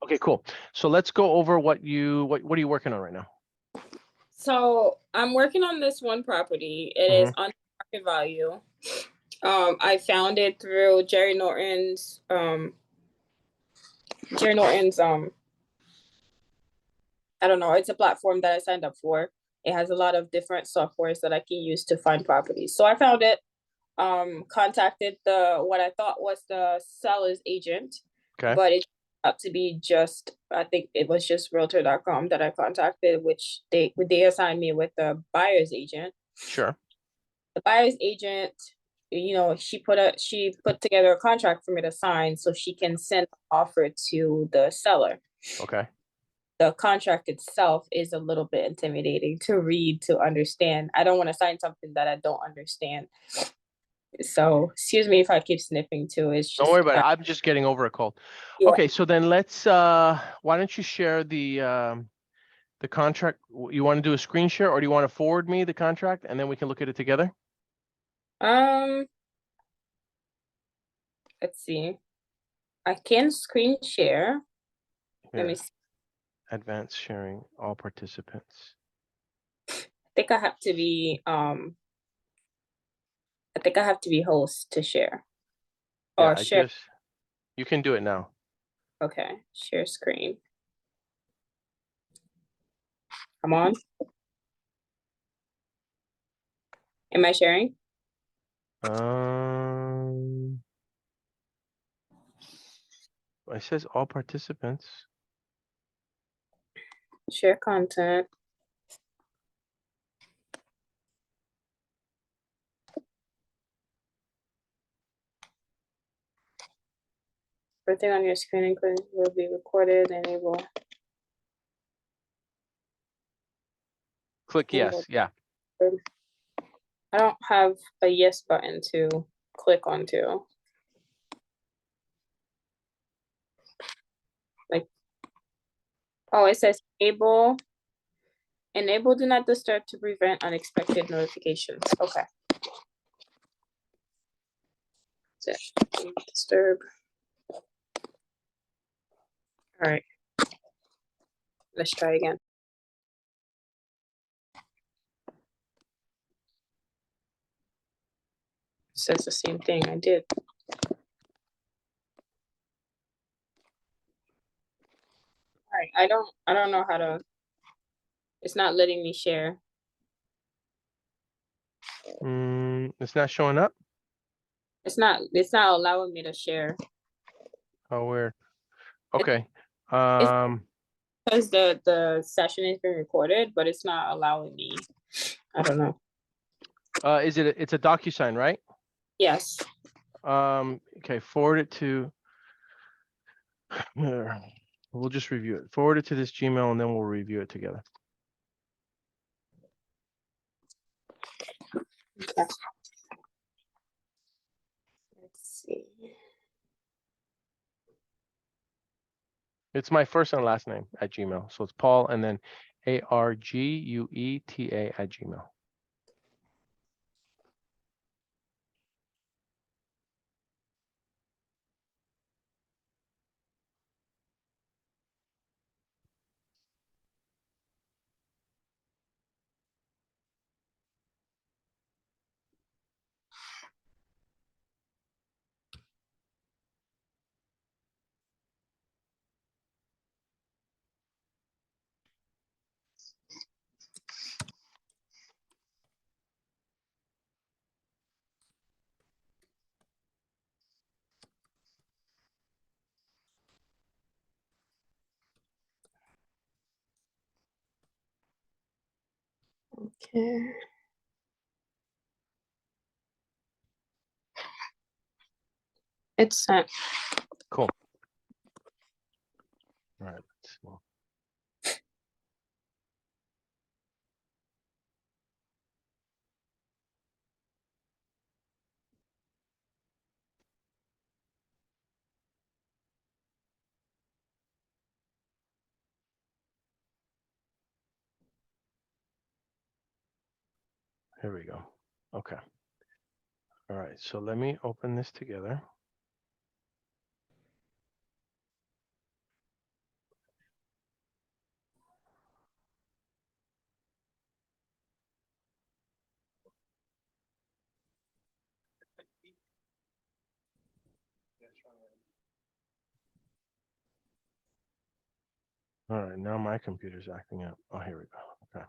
Okay, cool. So let's go over what are you working on right now? So I'm working on this one property. It is on market value. I found it through Jerry Norton's I don't know, it's a platform that I signed up for. It has a lot of different softwares that I can use to find properties. So I found it, contacted what I thought was the seller's agent, but it up to be just, I think it was just realtor.com that I contacted, which they assigned me with the buyer's agent. Sure. The buyer's agent, you know, she put together a contract for me to sign so she can send an offer to the seller. Okay. The contract itself is a little bit intimidating to read, to understand. I don't want to sign something that I don't understand. So excuse me if I keep sniffing too. It's just, don't worry about it. I'm just getting over a cold. Yeah. Okay, so then let's why don't you share the contract? You want to do a screen share, or do you want to forward me the contract and then we can look at it together? Let's see. I can screen share. Let me see. Advanced sharing, all participants. I think I have to be host to share. Or share. You can do it now. Okay, share screen. Come on. Am I sharing? It says all participants. Share content. Everything on your screen will be recorded and able. Click yes. Yeah. I don't have a yes button to click onto. Like, oh, it says enable do not disturb to prevent unexpected notifications. Okay. That's it. Disturb. All right. Let's try again. It says the same thing I did. All right. I don't know how to. It's not letting me share. It's not showing up. It's not allowing me to share. Oh, weird. Okay. Because the session has been recorded, but it's not allowing me. I don't know. It's a DocuSign, right? Yes. Okay, forward it to we'll just review it. Forward it to this Gmail and then we'll review it together. Okay. Let's see. It's my first and last name at Gmail. So it's Paul and then ARGUETA at Gmail. Okay. It's sent. Cool. All right. Well. Here we go. Okay. All right. So let me open this together. All right, now my computer's acting up. Oh, here we go. Okay.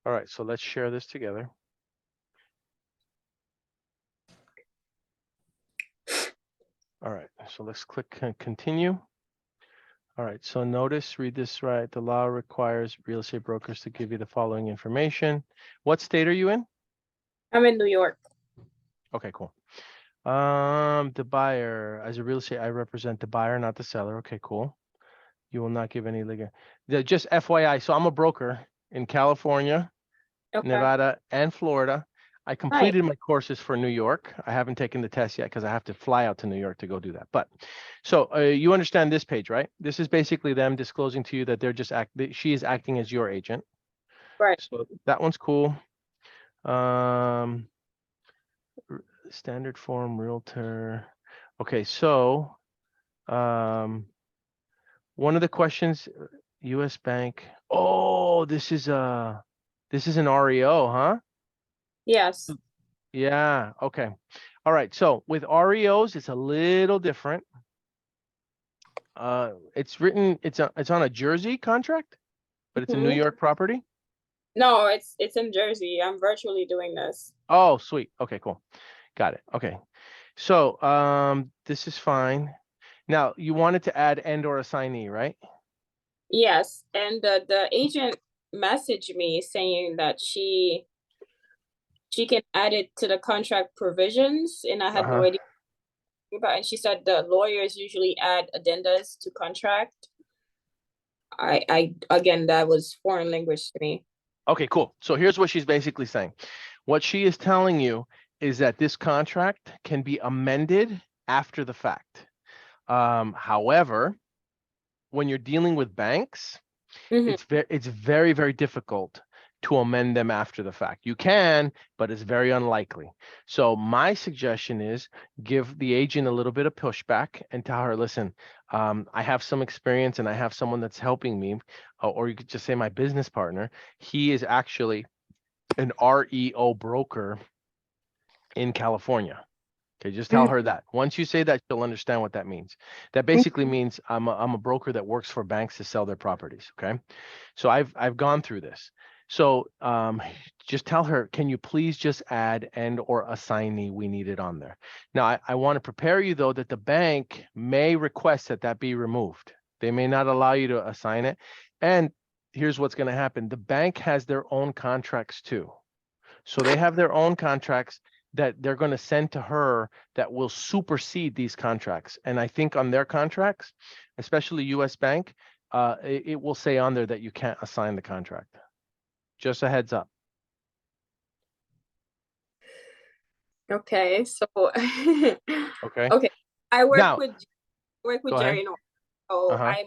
All right, so let's share this together. All right, so let's click continue. All right, so notice, read this right. The law requires real estate brokers to give you the following information. What state are you in? I'm in New York. Okay, cool. The buyer, as a real estate, I represent the buyer, not the seller. Okay, cool. You will not give any legal. Just FYI, so I'm a broker in California, Okay. Nevada, and Florida. I Right. completed my courses for New York. I haven't taken the test yet because I have to fly out to New York to go do that. But so you understand this page, right? This is basically them disclosing to you that they're just she is acting as your agent. Right. So that one's cool. Standard form realtor. Okay, so one of the questions, U.S. Bank. Oh, this is an REO, huh? Yes. Yeah. Okay. All right. So with REOs, it's a little different. It's written. It's on a Jersey contract, but it's a New York property. No, it's in Jersey. I'm virtually doing this. Oh, sweet. Okay, cool. Got it. Okay. So this is fine. Now you wanted to add and or assignee, right? Yes, and the agent messaged me saying that she can add it to the contract provisions, and I had no idea about. And she said the lawyers usually add addendas to contract. I again, that was foreign language to me. Okay, cool. So here's what she's basically saying. What she is telling you is that this contract can be amended after the fact. However, when you're dealing with banks, it's very, very difficult to amend them after the fact. You can, but it's very unlikely. So my suggestion is give the agent a little bit of pushback and tell her, listen, I have some experience and I have someone that's helping me, or you could just say my business partner. He is actually an REO broker in California. Okay, just tell her that. Once you say that, she'll understand what that means. That basically means I'm a broker that works for banks to sell their properties. Okay, so I've gone through this. So just tell her, can you please just add and or assignee? We need it on there. Now I want to prepare you though that the bank may request that be removed. They may not allow you to assign it. And here's what's going to happen: the bank has their own contracts too. So they have their own contracts that they're going to send to her that will supersede these contracts. And I think on their contracts, especially US Bank, it will say on there that you can't assign the contract. Just a heads up. Okay, so Okay. okay, I work Now, with go ahead. Jerry. So I'm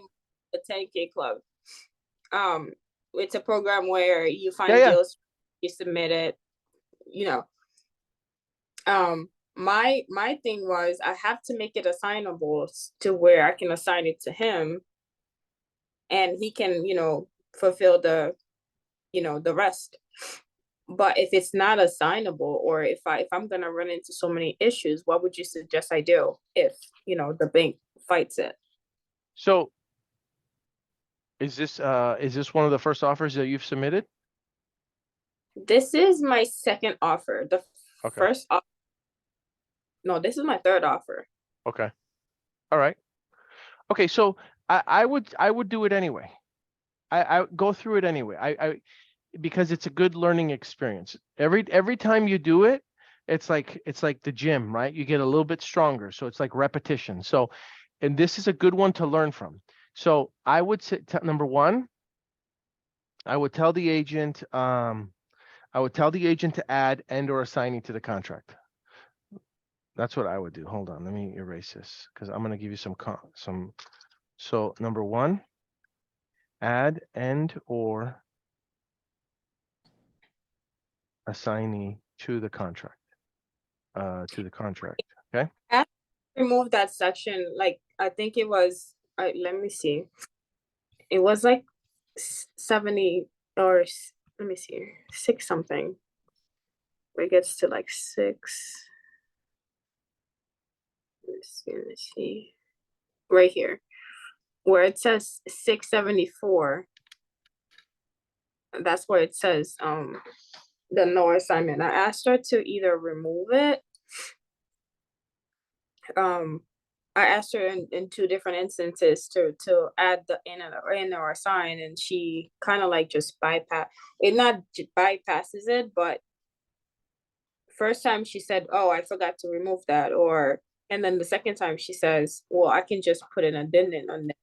the 10K club. It's a program where you find deals, you submit it, you know. My thing was I have to make it assignable to where I can assign it to him and he can, fulfill the rest. But if it's not assignable, or if I'm gonna run into so many issues, what would you suggest I do if the bank fights it? So is this one of the first offers that you've submitted? This is my second offer. The first offer. No, this is my third offer. Okay. All right. Okay, so I would do it anyway. I go through it anyway. Because it's a good learning experience. Every time you do it, it's like the gym, right? You get a little bit stronger. So it's like repetition. So, and this is a good one to learn from. So I would say number one, I would tell the agent, to add and or assigning to the contract. That's what I would do. Hold on, let me erase this because I'm going to give you some. So number one, add and or assignee to the contract. Okay. I remove that section. Like I think it was. Let me see. It was like 70 or let me see, 6 something. Where it gets to like 6. Let's see. Right here. Where it says 674. That's where it says the no assignment. I asked her to either remove it. I asked her in 2 different instances to add the in or assign, and she kind of like just bypasses it, but first time she said, "Oh, I forgot to remove that," and then the second time she says, "Well, I can just put an addendum on that."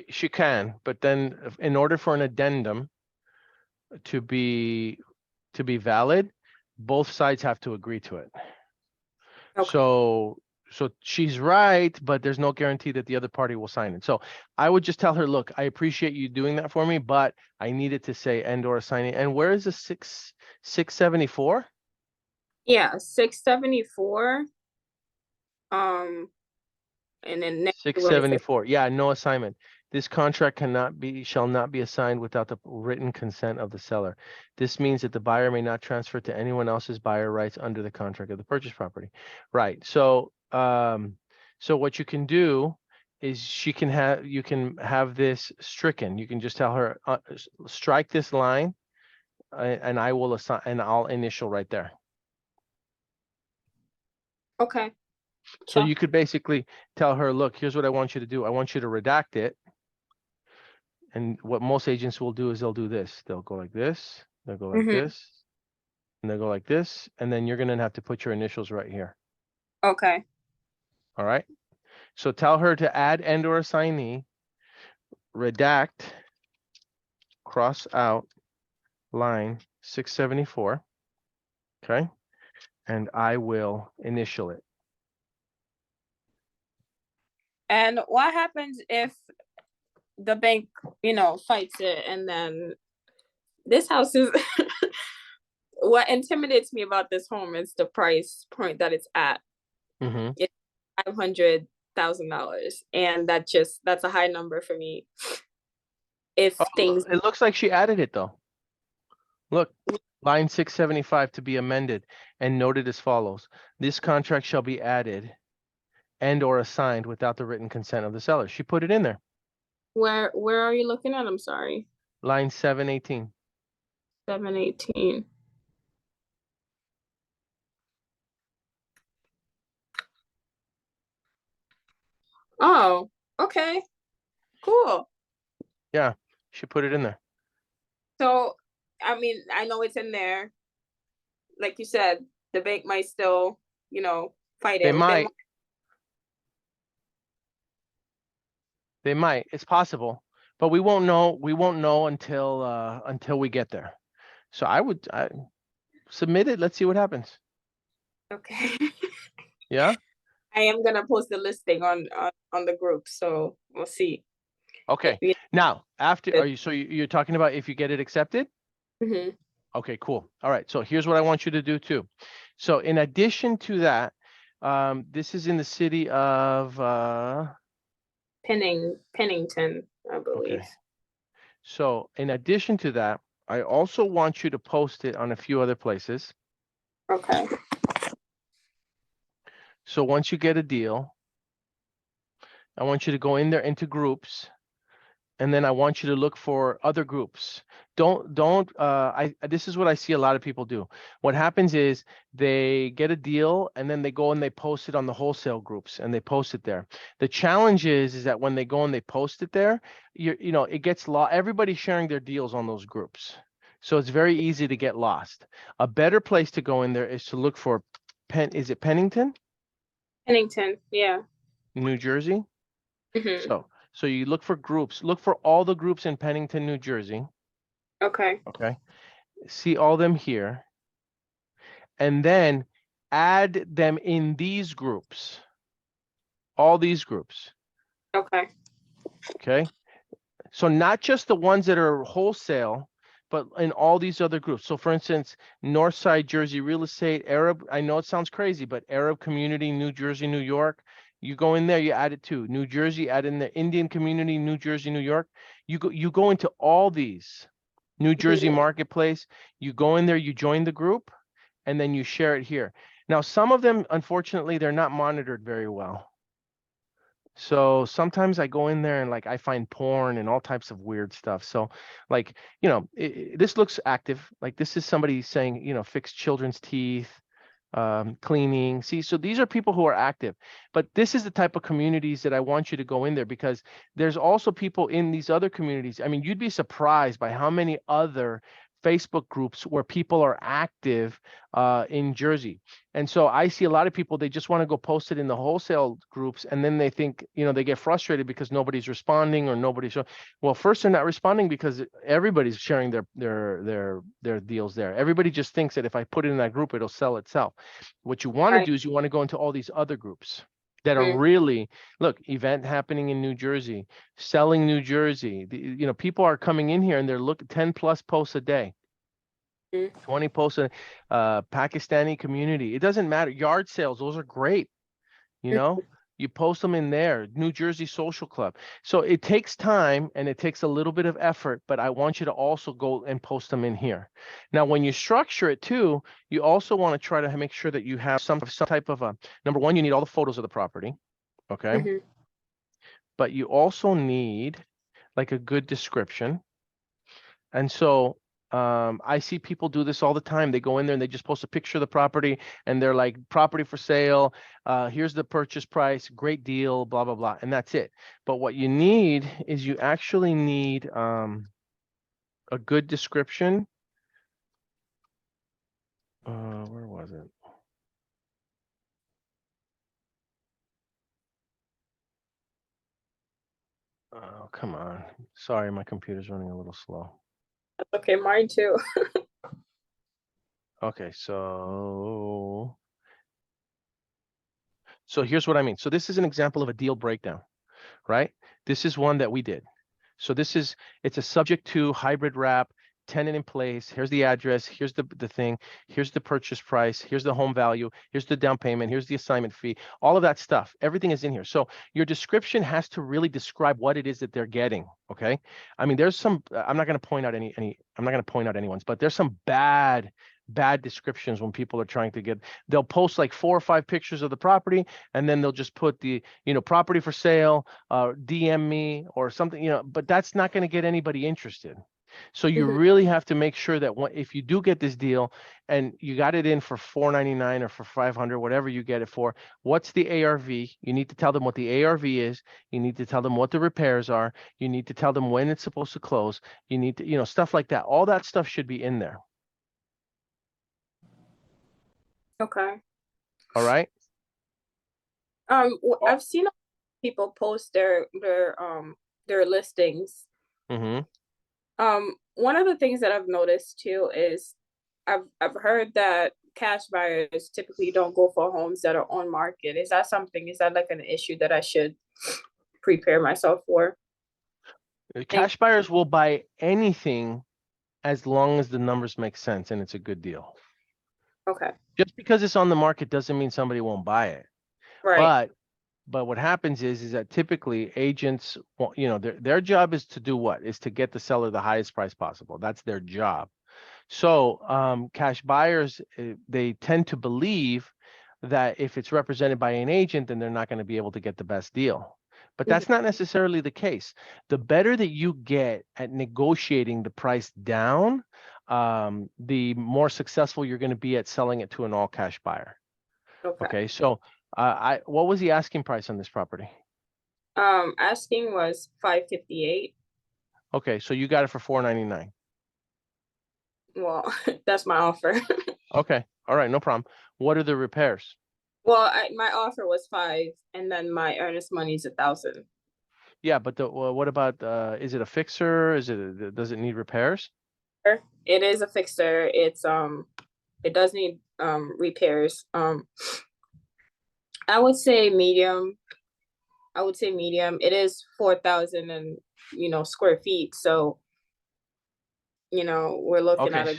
She can, but then in order for an addendum to be valid, both sides have to agree to it. Okay. So she's right, but there's no guarantee that the other party will sign it. So I would just tell her, look, I appreciate you doing that for me, but I needed to say and or assigning. And where is the 674? Yeah, 674. And then next one is 674. Yeah, no assignment. This contract shall not be assigned without the written consent of the seller. This means that the buyer may not transfer to anyone else's buyer rights under the contract of the purchase property. Right. So, so what you can do is you can have this stricken. You can just tell her, strike this line, and I will assign, and I'll initial right there. okay. So Sure. you could basically tell her, look, here's what I want you to do. I want you to redact it. And what most agents will do is they'll do this. They'll go like this, they'll go like this, and they'll go like this. And then you're going to have to put your initials right here. Okay. All right. So tell her to add and or assignee, redact, cross out line 674. Okay. And I will initial it. And what happens if the bank, fights it, and then this house is what intimidates me about this home is the price point that it's at. It's $500,000, and that's a high number for me. If things, It looks like she added it though. Look, line 675 to be amended and noted as follows. This contract shall be added and or assigned without the written consent of the seller. She put it in there. where are you looking at? I'm sorry. Line 718. 718. Oh, okay. Cool. Yeah, she put it in there. So, I mean, I know it's in there. Like you said, the bank might still, fight it. They might. They might. It's possible, but we won't know. We won't know until we get there. So I submit it. Let's see what happens. Okay. Yeah. I am gonna post the listing on the group, so we'll see. Okay. Now, you're talking about if you get it accepted? Okay, cool. All right. So here's what I want you to do too. So in addition to that, this is in the city of Pennington, I believe. okay. So in addition to that, I also want you to post it on a few other places. Okay. So once you get a deal, I want you to go in there into groups, and then I want you to look for other groups. This is what I see a lot of people do. What happens is they get a deal and then they go and they post it on the wholesale groups and they post it there. The challenge is that when they go and they post it there, it gets lost. Everybody's sharing their deals on those groups. So it's very easy to get lost. A better place to go in there is to look for is it Pennington? Pennington, yeah. New Jersey? So you look for groups, look for all the groups in Pennington, New Jersey. Okay. Okay. See all them here. And then add them in these groups. All these groups. Okay. Okay. So not just the ones that are wholesale, but in all these other groups. So for instance, Northside Jersey Real Estate, Arab, I know it sounds crazy, but Arab Community, New Jersey, New York. You go in there, you add it too. New Jersey, add in the Indian Community, New Jersey, New York. You go into all these. New Jersey Marketplace. You go in there, you join the group, and then you share it here. Now, some of them, unfortunately, they're not monitored very well. So sometimes I go in there and like I find porn and all types of weird stuff. So like, you know, this looks active. Like this is somebody saying, you know, fix children's teeth, cleaning. See, so these are people who are active, but this is the type of communities that I want you to go in there, because there's also people in these other communities. I mean, you'd be surprised by how many other Facebook groups where people are active in Jersey. And so I see a lot of people, they just want to go post it in the wholesale groups, and then they think, you know, they get frustrated because nobody's responding or nobody's. Well, first, they're not responding because everybody's sharing their deals there. Everybody just thinks that if I put it in that group, it'll sell itself. What you want to Right. do is you want to go into all these other groups that are Mhm. really, look, event happening in New Jersey, selling New Jersey. You know, people are coming in here and they're looking 10 plus posts a day. Mhm. 20 posts a Pakistani community. It doesn't matter. Yard sales, those are great. You know, you post them in there. New Jersey Social Club. So it takes time and it takes a little bit of effort, but I want you to also go and post them in here. Now, when you structure it too, you also want to try to make sure that you have some type of a, number one, you need all the photos of the property. Okay. Mhm. But you also need like a good description. And so I see people do this all the time. They go in there and they just post a picture of the property and they're like, property for sale. Here's the purchase price, great deal, blah, blah, blah. And that's it. But what you need is you actually need a good description. Where was it? Oh, come on. Sorry, my computer's running a little slow. Okay, mine too. Okay, so here's what I mean. So this is an example of a deal breakdown, right? This is one that we did. So it's a subject to hybrid wrap, tenant in place. Here's the address. Here's the thing. Here's the purchase price. Here's the home value. Here's the down payment. Here's the assignment fee. All of that stuff. Everything is in here. So your description has to really describe what it is that they're getting. Okay. I mean, there's some. I'm not going to point out any. I'm not going to point out anyone's, but there's some bad descriptions when people are trying to get. They'll post like 4 or 5 pictures of the property, and then they'll just put the property for sale, DM me or something, but that's not going to get anybody interested. So you Mhm. really have to make sure that if you do get this deal and you got it in for $499 or for $500, whatever you get it for, what's the ARV? You need to tell them what the ARV is. You need to tell them what the repairs are. You need to tell them when it's supposed to close. You need to, stuff like that. All that stuff should be in there. Okay. All right. I've seen people post their listings. Mm-hmm. One of the things that I've noticed too is I've heard that cash buyers typically don't go for homes that are on market. Is that like an issue that I should prepare myself for? Cash buyers will buy anything as long as the numbers make sense and it's a good deal. Okay. Just because it's on the market doesn't mean somebody won't buy it. Right. But what happens is that typically agents, their job is to do what? Is to get the seller the highest price possible. That's their job. So cash buyers, they tend to believe that if it's represented by an agent, then they're not going to be able to get the best deal. But that's not necessarily the case. The better that you get at negotiating the price down, the more successful you're going to be at selling it to an all cash buyer. Okay. Okay, so what was the asking price on this property? Asking was 558. Okay, so you got it for $499. Well, that's my offer. Okay, all right, no problem. What are the repairs? Well, my offer was 5, and then my earnest money is 1,000. Yeah, but what about is it a fixer? Does it need repairs? It is a fixer. It does need repairs. I would say medium. It is 4,000 and square feet. So we're looking Okay, at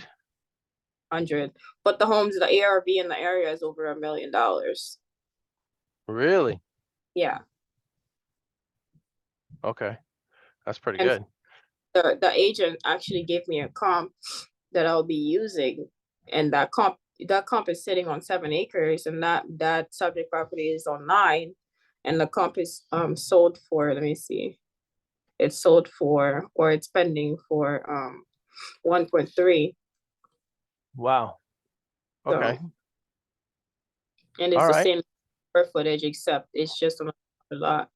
100. But the ARV in the area is over $1 million. really? Yeah. Okay, that's pretty And good. the agent actually gave me a comp that I'll be using, and that comp is sitting on 7 acres, and that subject property is on 9, and the comp is sold for, let me see, it's sold for, or it's pending for 1.3. Wow. Okay. So, and it's All the right. same square footage, except it's just on a lot.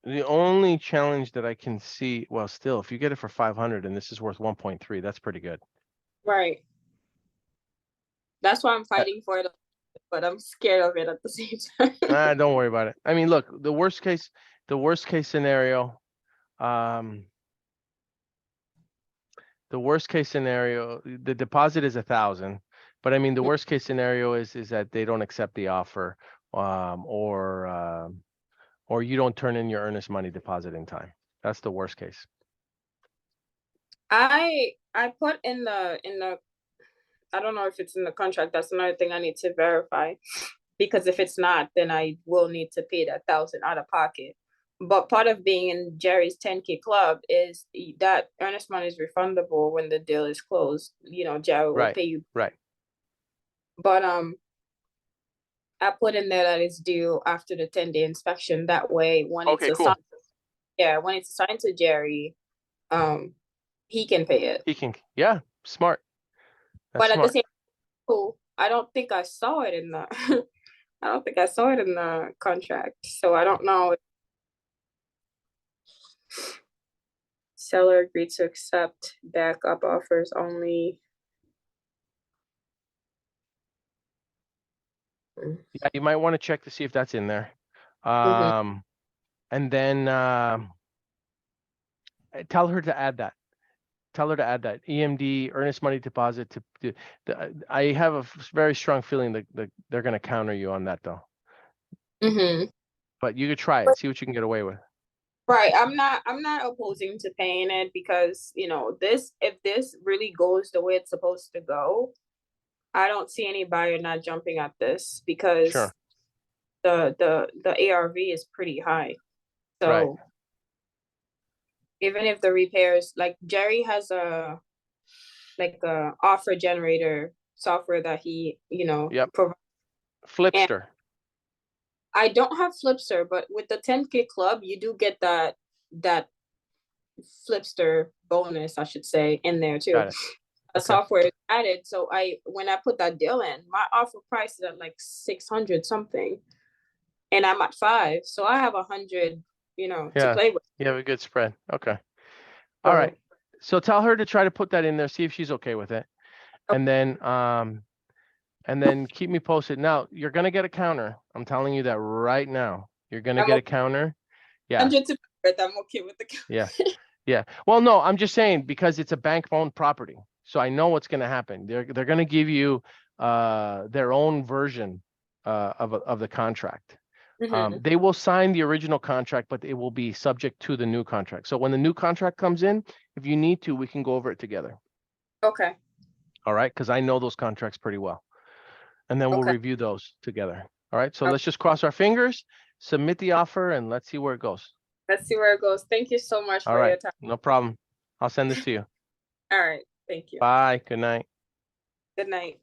The only challenge that I can see, well, still, if you get it for 500 and this is worth 1.3, that's pretty good. Right. That's why I'm fighting for it, but I'm scared of it at the same time. Don't worry about it. I mean, look, the worst case scenario, the deposit is 1,000, but I mean, the worst case scenario is that they don't accept the offer, or you don't turn in your earnest money deposit in time. That's the worst case. I put in the I don't know if it's in the contract. That's another thing I need to verify, because if it's not, then I will need to pay that 1,000 out of pocket. But part of being in Jerry's 10K club is that earnest money is refundable when the deal is closed. You know, Jerry will pay you. Right. But I put in there that it's due after the 10-day inspection. That way, when it's assigned, when it's assigned to Jerry, he can pay it. He can, yeah, smart. That's but at smart. the same time, I don't think I saw it in the I don't think I saw it in the contract. So I don't know. Seller agreed to accept backup offers only. Yeah, you might want to check to see if that's in there. Mhm. And then tell her to add that. Tell her to add that EMD, earnest money deposit. I have a very strong feeling that they're going to counter you on that, though. Mhm. But you could try it, see what you can get away with. Right. I'm not opposing to paying it, because, you know, if this really goes the way it's supposed to go, I don't see any buyer not jumping at this, because Sure. the ARV is pretty high. So Right. even if the repairs, like Jerry has a offer generator software that he, Yep. provides. Flipster. I don't have Flipster, but with the 10K club, you do get that Flipster bonus, I should say, in there too. Got it. The Okay. software is added. So when I put that deal in, my offer price is at like 600 something, and I'm at 5, so I have 100, to play with. You have a good spread. Okay. So, All right. So tell her to try to put that in there, see if she's okay with it. And then keep me posted. Now, you're going to get a counter. I'm telling you that right now. You're going to get a counter. Yeah. 100 to I'm okay with the counter. Yeah. Yeah. Well, no, I'm just saying, because it's a bank-owned property. So I know what's going to happen. They're going to give you their own version of the contract. Mhm. They will sign the original contract, but it will be subject to the new contract. So when the new contract comes in, if you need to, we can go over it together. Okay. All right. Because I know those contracts pretty well. And then we'll review those together. All right. So let's just cross our fingers, submit the offer, and let's see where it goes. Let's see where it goes. Thank you so much for your time. No problem. I'll send this to you. All right. Thank you. Bye. Good night. Good night.